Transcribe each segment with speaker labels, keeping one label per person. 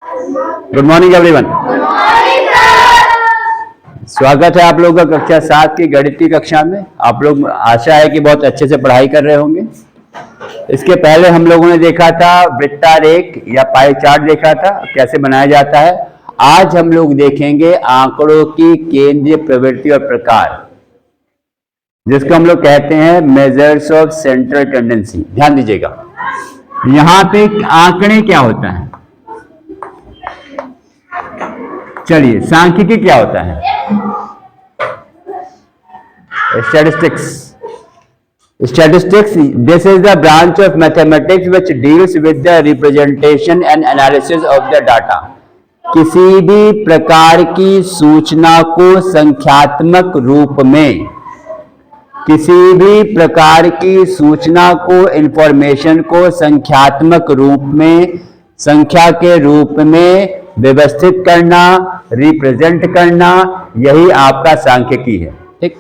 Speaker 1: Good morning everyone. स्वागत है आप लोगों का कक्षा 7 की गणित की कक्षा में। आप लोग आशा है कि बहुत अच्छे से पढ़ाई कर रहे होंगे। इसके पहले हम लोगों ने देखा था वृत्तारेख या पाई चार्ट देखा था कैसे बनाया जाता है। आज हम लोग देखेंगे आंकड़ों की केंद्रीय प्रवृत्ति और प्रकार, जिसको हम लोग कहते हैं मेजर्स ऑफ सेंट्रल टेंडेंसी। ध्यान दीजिएगा, यहां पे आंकड़े क्या होता है। चलिए, सांख्यिकी क्या होता है? Statistics, this is the branch of mathematics which deals with the representation and analysis of the data. किसी भी प्रकार की सूचना को संख्यात्मक रूप में, किसी भी प्रकार की सूचना को, इंफॉर्मेशन को संख्यात्मक रूप में, संख्या के रूप में व्यवस्थित करना, रिप्रेजेंट करना, यही आपका सांख्यिकी है। ठीक।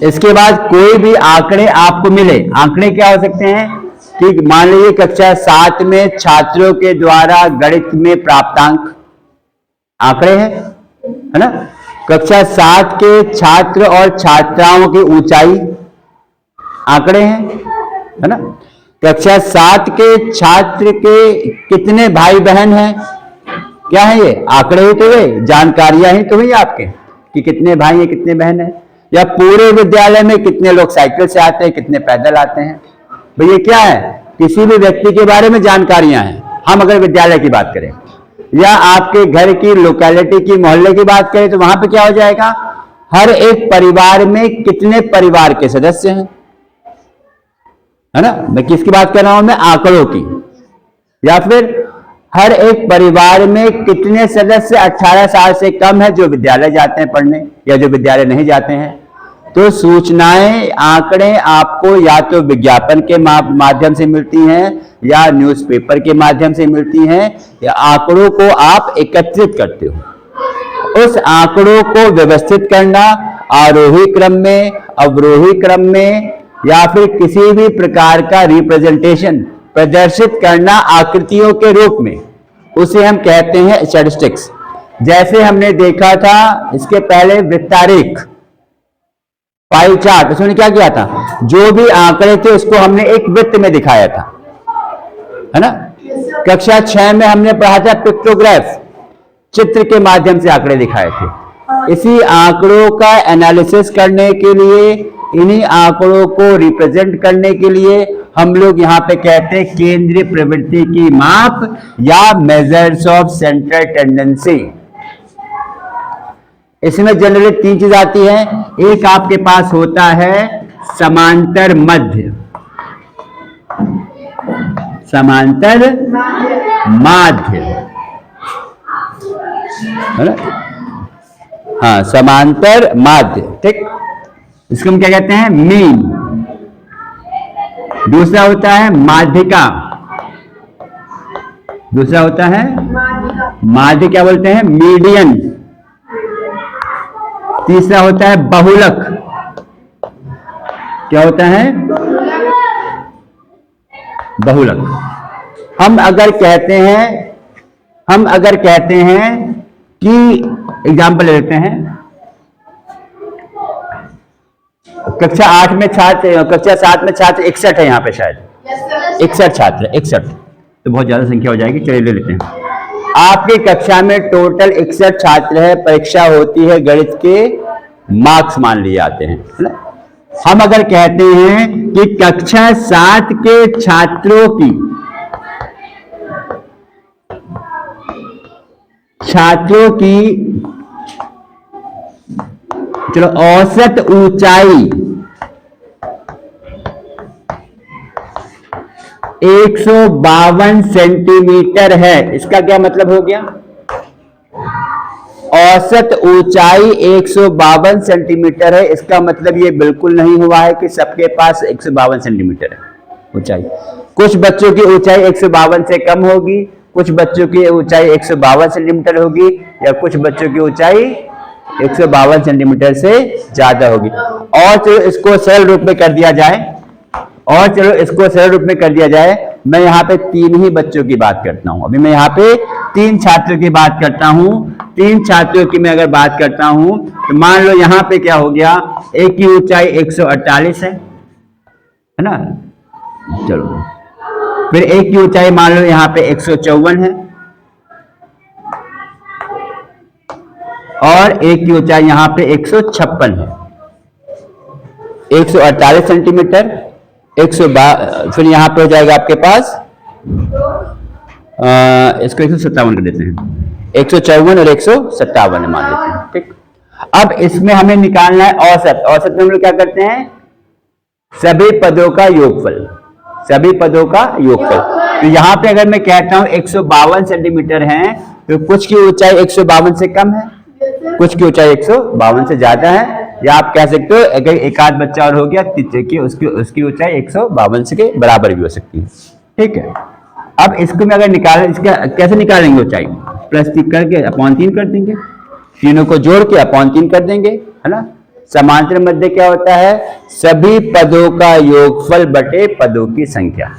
Speaker 1: इसके बाद कोई भी आंकड़े आपको मिले, आंकड़े क्या हो सकते हैं कि मान लीजिए कक्षा 7 में छात्रों के द्वारा गणित में प्राप्तांक आंकड़े हैं, है ना। कक्षा 7 के छात्र और छात्राओं की ऊंचाई आंकड़े हैं, है ना। कक्षा 7 के छात्र के कितने भाई बहन हैं, क्या है ये? आंकड़े ही तो है, जानकारियां ही तो हुई आपके कि कितने भाई हैं, कितने बहन हैं। या पूरे विद्यालय में कितने लोग साइकिल से आते हैं, कितने पैदल आते हैं। भाई ये क्या है? किसी भी व्यक्ति के बारे में जानकारियां हैं। हम अगर विद्यालय की बात करें या आपके घर की, लोकेलिटी की, मोहल्ले की बात करें तो वहां पे क्या हो जाएगा? हर एक परिवार में कितने परिवार के सदस्य हैं, है ना। मैं किसकी बात कर रहा हूं? मैं आंकड़ों की। या फिर हर एक परिवार में कितने सदस्य 18 साल से कम है जो विद्यालय जाते हैं पढ़ने या जो विद्यालय नहीं जाते हैं। तो सूचनाएं, आंकड़े आपको या तो विज्ञापन के माध्यम से मिलती हैं या न्यूज़पेपर के माध्यम से मिलती हैं, या आंकड़ों को आप एकत्रित करते हो। उस आंकड़ों को व्यवस्थित करना आरोही क्रम में, अवरोही क्रम में, या फिर किसी भी प्रकार का रिप्रेजेंटेशन प्रदर्शित करना आकृतियों के रूप में, उसे हम कहते हैं स्टैटिस्टिक्स। जैसे हमने देखा था इसके पहले वृत्तारेख, पाई चार्ट, उसमें क्या किया था? जो भी आंकड़े थे उसको हमने एक वृत्त में दिखाया था, है ना। कक्षा 6 में हमने पढ़ा था पिक्टोग्राफ, चित्र के माध्यम से आंकड़े दिखाए थे। इसी आंकड़ों का एनालिसिस करने के लिए, इन्हीं आंकड़ों को रिप्रेजेंट करने के लिए हम लोग यहाँ पे कहते हैं केंद्रीय प्रवृत्ति की माप या मेजर्स ऑफ सेंट्रल टेंडेंसी। इसमें जनरली 3 चीज आती है। एक आपके पास होता है समांतर मध्य, समांतर माध्य, है ना। हाँ, समांतर माध्य, ठीक। इसको हम क्या कहते हैं? मीन। दूसरा होता है माध्यिका, दूसरा होता है माध्य, क्या बोलते हैं? मीडियन। तीसरा होता है बहुलक, क्या होता है? बहुलक। हम अगर कहते हैं कि एग्जाम्पल ले लेते हैं, कक्षा 8 में छात्र, कक्षा 7 में छात्र 61 है यहाँ पे, शायद 61 छात्र, 61 तो बहुत ज्यादा संख्या हो जाएगी। चलिए ले लेते हैं। आपकी कक्षा में टोटल 61 छात्र है, परीक्षा होती है, गणित के मार्क्स मान लिए जाते हैं, है ना। हम अगर कहते हैं कि कक्षा 7 के छात्रों की चलो औसत ऊंचाई 152 सेंटीमीटर है। इसका क्या मतलब हो गया? औसत ऊंचाई 152 सेंटीमीटर है। इसका मतलब ये बिल्कुल नहीं हुआ है कि सबके पास 152 सेंटीमीटर है ऊंचाई। कुछ बच्चों की ऊंचाई 152 से कम होगी, कुछ बच्चों की ऊंचाई 152 सेंटीमीटर होगी, या कुछ बच्चों की ऊंचाई 152 सेंटीमीटर से ज्यादा होगी। और चलो इसको सरल रूप में कर दिया जाए, मैं यहाँ पे 3 ही बच्चों की बात करता हूं। अभी मैं यहाँ पे 3 छात्रों की बात करता हूं। 3 छात्रों की मैं अगर बात करता हूं तो मान लो यहाँ पे क्या हो गया, एक की ऊंचाई 148 है ना। चलो फिर एक की ऊंचाई मान लो यहाँ पे 154 है और एक की ऊंचाई यहाँ पे 156 है। 148 सेंटीमीटर, 112, फिर यहाँ पे हो जाएगा आपके पास इसको 157 कर देते हैं, 154 और 157 मान लेते हैं, ठीक। अब इसमें हमें निकालना है औसत। औसत में हम लोग क्या करते हैं, सभी पदों का योगफल, सभी पदों का योगफल। तो यहाँ पे अगर मैं कहता हूं 152 सेंटीमीटर है तो कुछ की ऊंचाई 152 से कम है, कुछ की ऊंचाई 152 से ज्यादा है, या आप कह सकते हो अगर एक आध बच्चा और हो गया कि उसकी ऊंचाई 152 से के बराबर भी हो सकती है, ठीक है। अब इसको मैं अगर निकालें, इसका कैसे निकालेंगे ऊंचाई, प्लस 3 करके अपॉन 3 कर देंगे, तीनों को जोड़ के अपॉन 3 कर देंगे, है ना। समांतर मध्य क्या होता है, सभी पदों का योगफल बटे पदों की संख्या।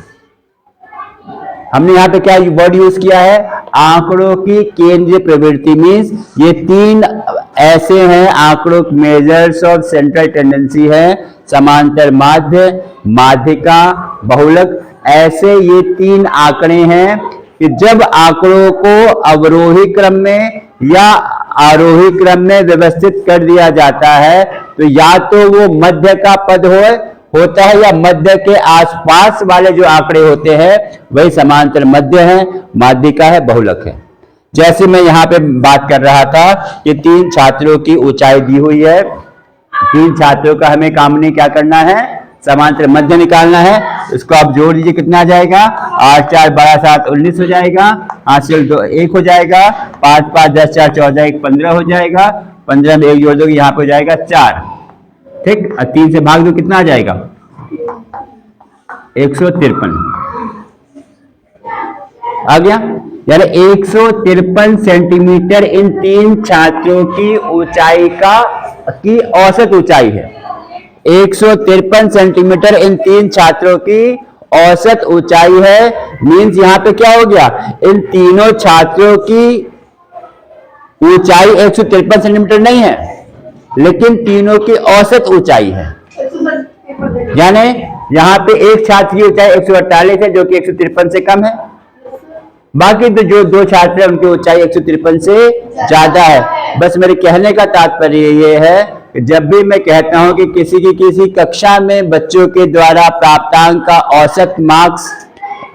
Speaker 1: हमने यहाँ पे क्या वर्ड यूज किया है, आंकड़ों की केंद्रीय प्रवृत्ति। मीन्स ये 3 ऐसे हैं आंकड़ों, मेजर्स ऑफ सेंट्रल टेंडेंसी है, समांतर माध्य, माध्यिका, बहुलक। ऐसे ये 3 आंकड़े हैं कि जब आंकड़ों को अवरोही क्रम में या आरोही क्रम में व्यवस्थित कर दिया जाता है तो या तो वो मध्य का पद होता है या मध्य के आसपास वाले जो आंकड़े होते हैं वही समांतर मध्य है, माध्यिका है, बहुलक है। जैसे मैं यहाँ पे बात कर रहा था कि 3 छात्रों की ऊंचाई दी हुई है, 3 छात्रों का हमें काम नहीं क्या करना है, समांतर मध्य निकालना है। इसको आप जोड़ दीजिए, कितना आ जाएगा, 8 4 12 7 19 हो जाएगा, हासिल 2 1 हो जाएगा, 5 5 10 4 14 1 15 हो जाएगा, 15 में 1 जोड़ दोगे यहाँ पे हो जाएगा 4, ठीक। 3 से भाग दो, कितना आ जाएगा, 153 आ गया। यानी 153 सेंटीमीटर इन 3 छात्रों की ऊंचाई की औसत ऊंचाई है। 153 सेंटीमीटर इन 3 छात्रों की औसत ऊंचाई है। मींस यहां पे क्या हो गया, इन तीनों छात्रों की ऊंचाई 153 सेंटीमीटर नहीं है, लेकिन तीनों की औसत ऊंचाई है। यानी यहां पे एक छात्र की ऊंचाई 148 है जो कि 153 से कम है, बाकी तो जो 2 छात्र हैं उनकी ऊंचाई 153 से ज्यादा है। बस मेरे कहने का तात्पर्य ये है कि जब भी मैं कहता हूं कि किसी कक्षा में बच्चों के द्वारा प्राप्तांक का औसत मार्क्स,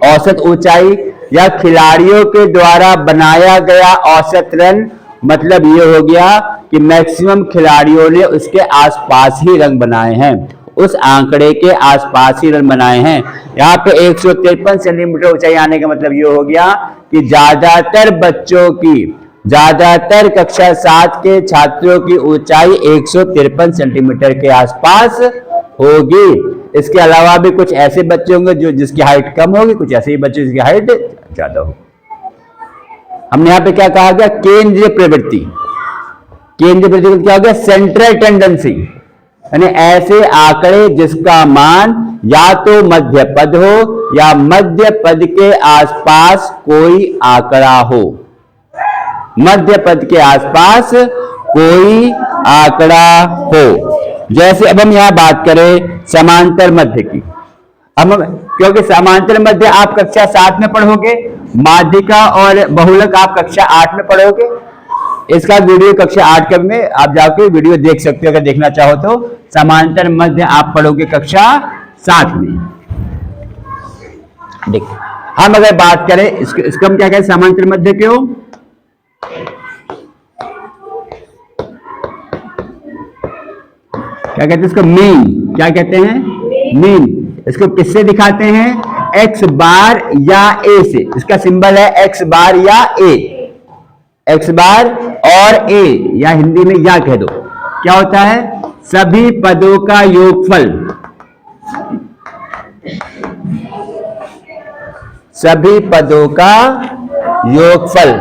Speaker 1: औसत ऊंचाई या खिलाड़ियों के द्वारा बनाया गया औसत रन, मतलब ये हो गया कि मैक्सिमम खिलाड़ियों ने उसके आसपास ही रन बनाए हैं, उस आंकड़े के आसपास ही रन बनाए हैं। यहाँ पे 153 सेंटीमीटर ऊंचाई आने का मतलब ये हो गया कि ज्यादातर बच्चों की, ज्यादातर कक्षा 7 के छात्रों की ऊंचाई 153 सेंटीमीटर के आसपास होगी। इसके अलावा भी कुछ ऐसे बच्चे होंगे जो जिसकी हाइट कम होगी, कुछ ऐसे ही बच्चे जिसकी हाइट ज्यादा होगी। हमने यहाँ पे क्या कहा गया, केंद्रीय प्रवृत्ति। केंद्रीय प्रवृत्ति क्या हो गया, सेंट्रल टेंडेंसी, यानी ऐसे आंकड़े जिसका मान या तो मध्य पद हो या मध्य पद के आसपास कोई आंकड़ा हो, मध्य पद के आसपास कोई आंकड़ा हो। जैसे अब हम यहां बात करें समांतर मध्य की, हम क्योंकि समांतर मध्य आप कक्षा 7 में पढ़ोगे, माध्यिका और बहुलक आप कक्षा 8 में पढ़ोगे। इसका वीडियो कक्षा 8 में आप जाके वीडियो देख सकते हो, अगर देखना चाहो तो। समांतर मध्य आप पढ़ोगे कक्षा 7 में। देखिए हम अगर बात करें इसको हम क्या कहते हैं, समांतर मध्य क्यों, क्या कहते हैं इसको, मीन। क्या कहते हैं, मीन। इसको किससे दिखाते हैं, एक्स बार या ए से। इसका सिंबल है एक्स बार या ए, एक्स बार और ए, या हिंदी में या कह दो। क्या होता है, सभी पदों का योगफल, सभी पदों का योगफल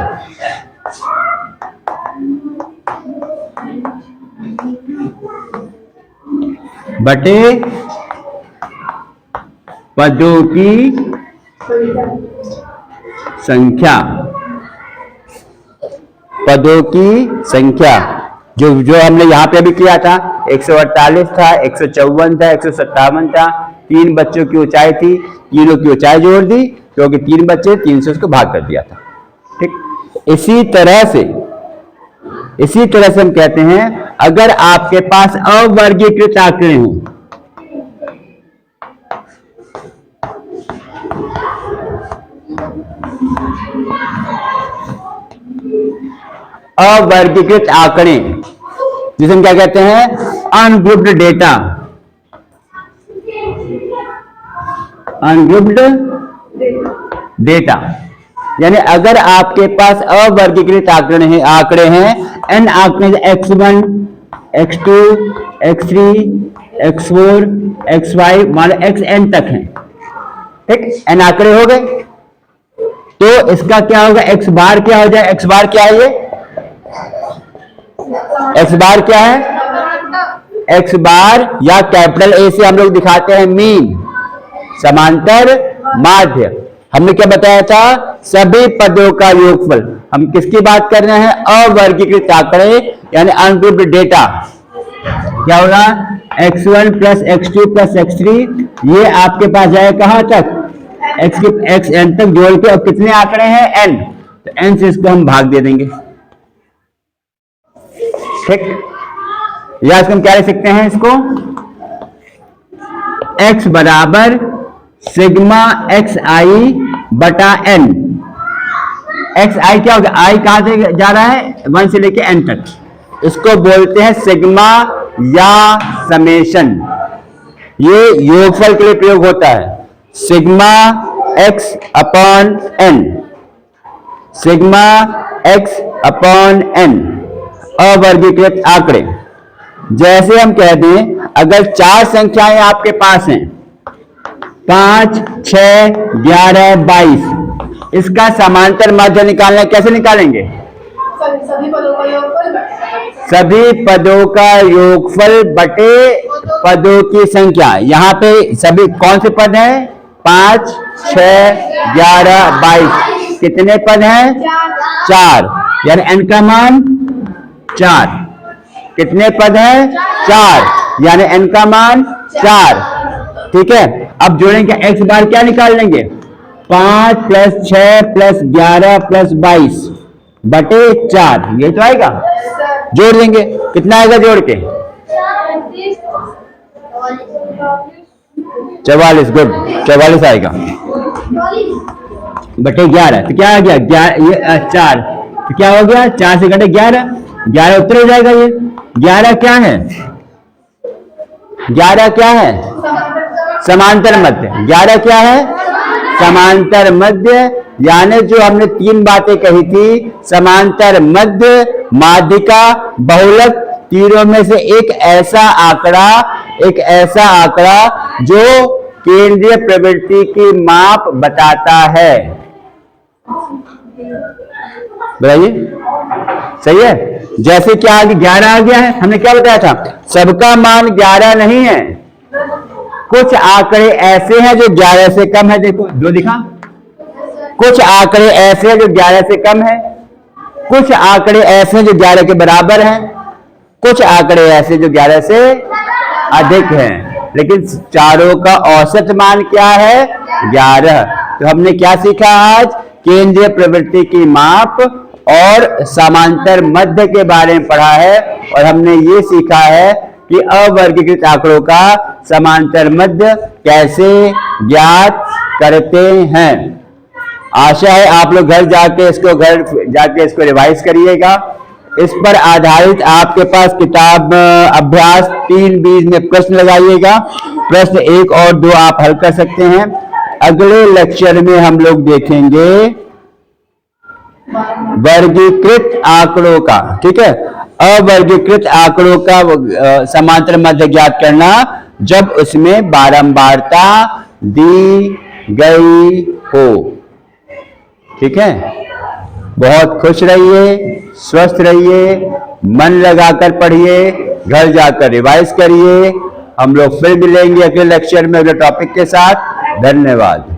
Speaker 1: बटे पदों की संख्या, पदों की संख्या, जो हमने यहाँ पे भी किया था। 148 था, 154 था, 157 था। 3 बच्चों की ऊंचाई थी, तीनों की ऊंचाई जोड़ दी, क्योंकि 3 बच्चे 3 से उसको भाग कर दिया था। ठीक, इसी तरह से हम कहते हैं, अगर आपके पास अवर्गीकृत आंकड़े हों, अवर्गीकृत आंकड़े, जिसे हम क्या कहते हैं, अनग्रुप्ड डेटा, अनग्रुप्ड डेटा, यानी अगर आपके पास अवर्गीकृत आंकड़े हैं, n आंकड़े x1, x2, x3, x4, x5, मान लो xn तक हैं। ठीक, n आंकड़े हो गए, तो इसका क्या होगा, x बार क्या हो जाए, x बार क्या है, ये x बार क्या है, x बार या कैपिटल A से हम लोग दिखाते हैं मीन, समांतर माध्य। हमने क्या बताया था, सभी पदों का योगफल। हम किसकी बात कर रहे हैं, अवर्गीकृत आंकड़े, यानी अनग्रुप्ड डेटा। क्या होगा, x1 plus x2 plus x3, ये आपके पास जाए कहां तक, xn तक जोड़ के। और कितने आंकड़े हैं, n, तो n से इसको हम भाग दे देंगे। ठीक, या इसको हम क्या लिख सकते हैं, इसको x बराबर सिग्मा xi बटा n। xi क्या होगा, i कहां से जा रहा है, 1 से लेके n तक, इसको बोलते हैं सिग्मा या समेशन। ये योगफल के लिए प्रयोग होता है, sigma x upon n, sigma x upon n, अवर्गीकृत आंकड़े। जैसे हम कह दें, अगर 4 संख्याएं आपके पास हैं, 5, 6, 11, 22, इसका समांतर माध्य निकालना, कैसे निकालेंगे, सभी पदों का योगफल बटे पदों की संख्या। यहाँ पे सभी कौन से पद हैं, 5, 6, 11, 22, कितने पद हैं, 4, यानी n का मान 4। कितने पद हैं, 4, यानी n का मान 4। ठीक है, अब जोड़ेंगे, x बार क्या निकाल लेंगे, 5 प्लस 6 प्लस 11 प्लस 22 बटे 4, ये तो आएगा। जोड़ देंगे, कितना आएगा जोड़ के, 44, गुड, 44 आएगा बटे 11, तो क्या आ गया, 4, तो क्या हो गया, 4 से घटे 11, 11 उत्तर हो जाएगा। ये 11 क्या है, 11 क्या है, समांतर मध्य। 11 क्या है, समांतर मध्य, यानी जो हमने 3 बातें कही थी, समांतर मध्य, माध्यिका, बहुलक, तीनों में से एक ऐसा आंकड़ा जो केंद्रीय प्रवृत्ति की माप बताता है। बताइए, सही है। जैसे क्या आगे 11 आ गया है, हमने क्या बताया था, सबका मान 11 नहीं है, कुछ आंकड़े ऐसे हैं जो 11 से कम है। देखो, जो दिखा, कुछ आंकड़े ऐसे हैं जो 11 से कम है, कुछ आंकड़े ऐसे हैं जो 11 के बराबर हैं, कुछ आंकड़े ऐसे जो 11 से अधिक हैं, लेकिन चारों का औसत मान क्या है, 11। तो हमने क्या सीखा आज, केंद्रीय प्रवृत्ति की माप और समांतर मध्य के बारे में पढ़ा है, और हमने ये सीखा है कि अवर्गीकृत आंकड़ों का समांतर मध्य कैसे ज्ञात करते हैं। आशा है आप लोग घर जाके इसको रिवाइज करिएगा। इस पर आधारित आपके पास किताब अभ्यास 3-20 में प्रश्न लगाइएगा। प्रश्न 1 और 2 आप हल कर सकते हैं। अगले लेक्चर में हम लोग देखेंगे वर्गीकृत आंकड़ों का, ठीक है, अवर्गीकृत आंकड़ों का समांतर मध्य ज्ञात करना जब उसमें बारंबारता दी गई हो। ठीक है, बहुत खुश रहिए, स्वस्थ रहिए, मन लगाकर पढ़िए, घर जाकर रिवाइज करिए। हम लोग फिर मिलेंगे अगले लेक्चर में अगले टॉपिक के साथ। धन्यवाद।